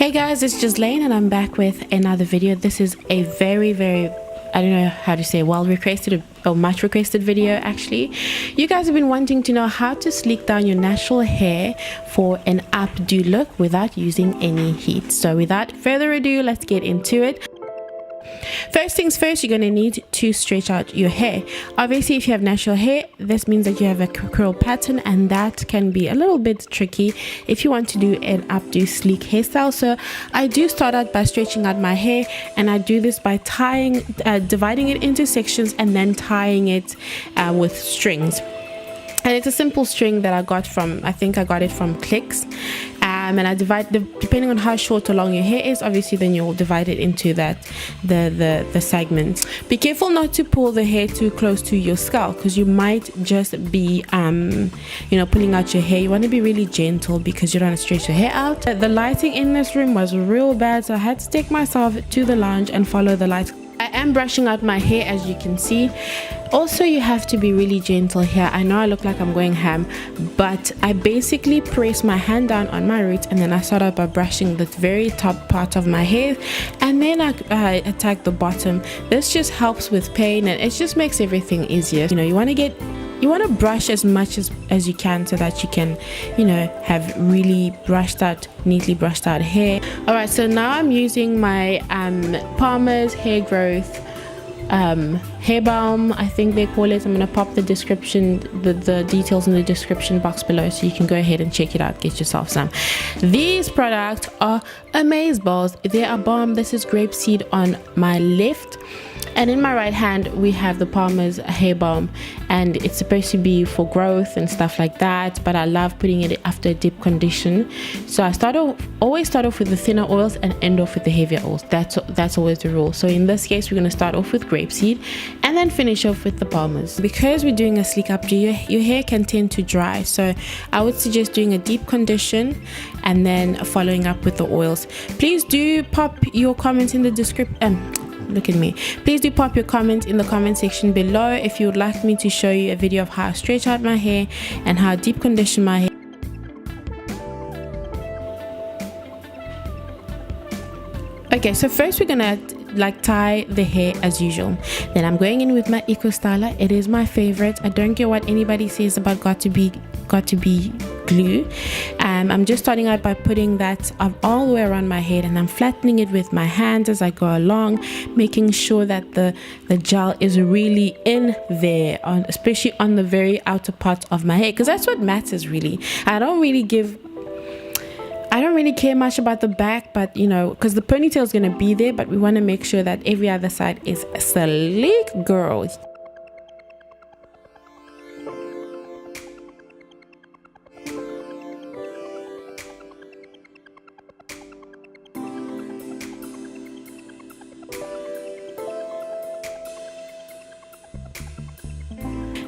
Hey guys, it's Lane and I'm back with another video. This is a very I don't know how to say well requested or much requested video actually. You guys have been wanting to know how to sleek down your natural hair for an updo look without using any heat. So without further ado, let's get into it. First things first, you're going to need to stretch out your hair. Obviously, if you have natural hair, this means that you have a curl pattern, and that can be a little bit tricky if you want to do an updo sleek hairstyle. So I do start out by stretching out my hair, and I do this by dividing it into sections and then tying it with strings. And it's a simple string that I got from, I think I got it from Clicks. And I divide, depending on how short or long your hair is, obviously then you'll divide it into the segments. Be careful not to pull the hair too close to your scalp, because you might just be pulling out your hair. You want to be really gentle because you don't want to stretch your hair out. The lighting in this room was real bad, so I had to take myself to the lounge and follow the light. I am brushing out my hair, as you can see. Also, you have to be really gentle here. I know I look like I'm going ham, but I basically press my hand down on my roots, and then I start out by brushing the very top part of my hair, and then I attack the bottom. This just helps with pain, and it just makes everything easier. You want to brush as much as you can so that you can, have really neatly brushed out hair. All right, so now I'm using my Palmer's hair growth hair balm, I think they call it. I'm going to pop the description, the details in the description box below, so you can go ahead and check it out, get yourself some. These products are amazeballs. They are bomb. This is grapeseed on my left, and in my right hand we have the Palmer's hair balm, and it's supposed to be for growth and stuff like that, but I love putting it after a deep condition. So I always start off with the thinner oils and end off with the heavier oils. That's always the rule. So in this case, we're going to start off with grapeseed and then finish off with the Palmer's. Because we're doing a sleek updo, your hair can tend to dry, so I would suggest doing a deep condition and then following up with the oils. Please do pop your comments in the description. Look at me. Please do pop your comment in the comment section below if you would like me to show you a video of how I stretch out my hair and how I deep condition my hair. Okay, so first we're gonna tie the hair as usual. Then I'm going in with my Eco Styler. It is my favorite. I don't care what anybody says about Got2b glue. I'm just starting out by putting that all the way around my head, and I'm flattening it with my hands as I go along, making sure that the gel is really in there, especially on the very outer part of my hair, because that's what matters really. I don't really care much about the back, but because the ponytail is going to be there, but we want to make sure that every other side is sleek, girls.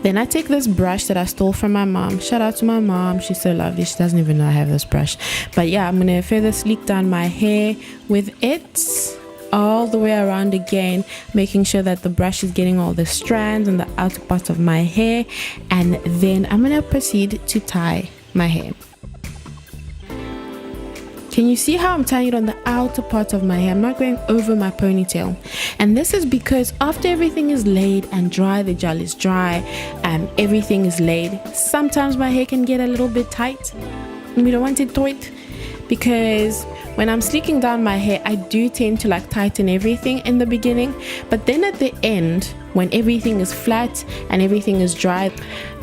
Then I take this brush that I stole from my mom. Shout out to my mom. She's so lovely. She doesn't even know I have this brush. But yeah, I'm going to further sleek down my hair with it all the way around again, making sure that the brush is getting all the strands and the outer part of my hair. And then I'm going to proceed to tie my hair. Can you see how I'm tying it on the outer part of my hair? I'm not going over my ponytail. And this is because after everything is laid and dry, the gel is dry, everything is laid, sometimes my hair can get a little bit tight. And we don't want it tight, because when I'm sleeking down my hair, I do tend to tighten everything in the beginning. But then at the end, when everything is flat and everything is dry,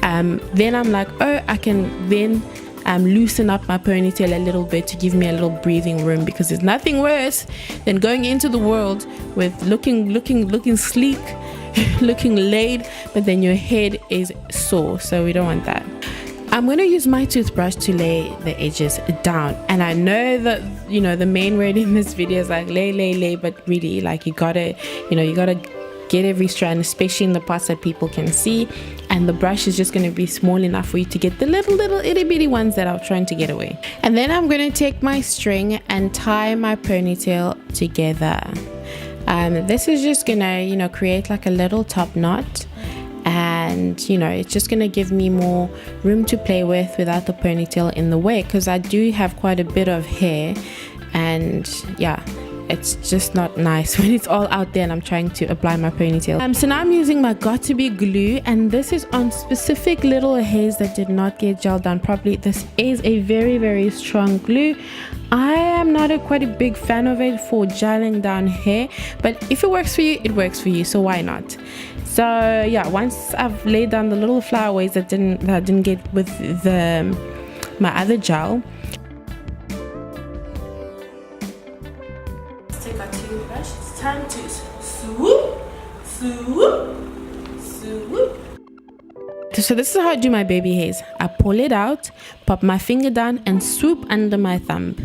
then I'm like, oh, I can then loosen up my ponytail a little bit to give me a little breathing room, because there's nothing worse than going into the world with looking sleek, looking laid, but then your head is sore. So we don't want that. I'm going to use my toothbrush to lay the edges down, and I know that the main word in this video is lay, but really you gotta get every strand, especially in the parts that people can see, and the brush is just going to be small enough for you to get the little itty bitty ones that I'm trying to get away. And then I'm going to take my string and tie my ponytail together. This is just gonna create a little top knot, and it's just gonna give me more room to play with without the ponytail in the way, because I do have quite a bit of hair and yeah, it's just not nice when it's all out there and I'm trying to apply my ponytail. So now I'm using my Got2b glue, and this is on specific little hairs that did not get gelled down properly. This is a very strong glue. I am not quite a big fan of it for gelling down hair, but if it works for you, it works for you, so why not? So yeah, once I've laid down the little flyaways that didn't get with my other gel, let's take our toothbrush. It's time to swoop. So this is how I do my baby hairs. I pull it out, pop my finger down, and swoop under my thumb.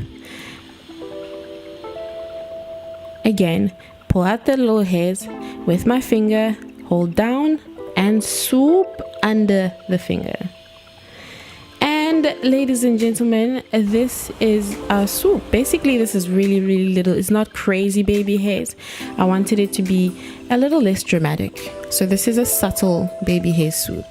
Again, pull out the little hairs with my finger, hold down, and swoop under the finger. And ladies and gentlemen, this is a swoop. Basically, this is really little. It's not crazy baby hairs. I wanted it to be a little less dramatic. So this is a subtle baby hair swoop.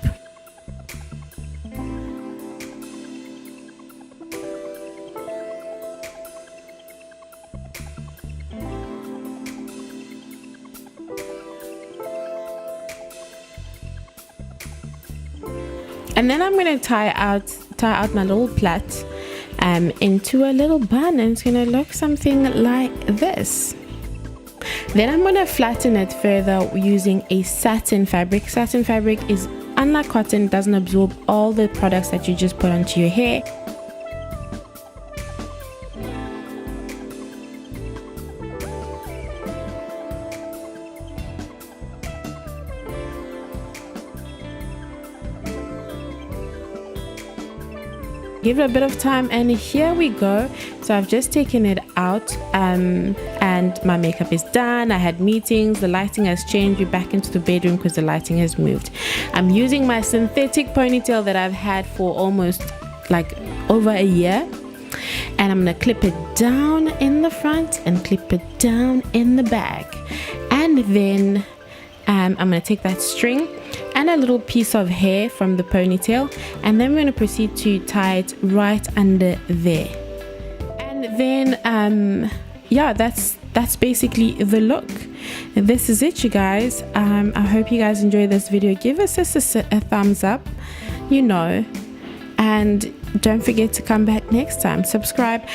And then I'm going to tie out my little plait into a little bun, and it's going to look something like this. Then I'm going to flatten it further using a satin fabric. Satin fabric is, unlike cotton, doesn't absorb all the products that you just put onto your hair. Give it a bit of time, and here we go. So I've just taken it out, and my makeup is done. I had meetings, the lighting has changed. We're back into the bedroom because the lighting has moved. I'm using my synthetic ponytail that I've had for almost like over a year, and I'm gonna clip it down in the front and clip it down in the back, and then I'm gonna take that string and a little piece of hair from the ponytail, and then we're going to proceed to tie it right under there. And then yeah, that's basically the look. This is it, you guys. I hope you guys enjoyed this video. Give us a thumbs up, you know, and don't forget to come back next time. Subscribe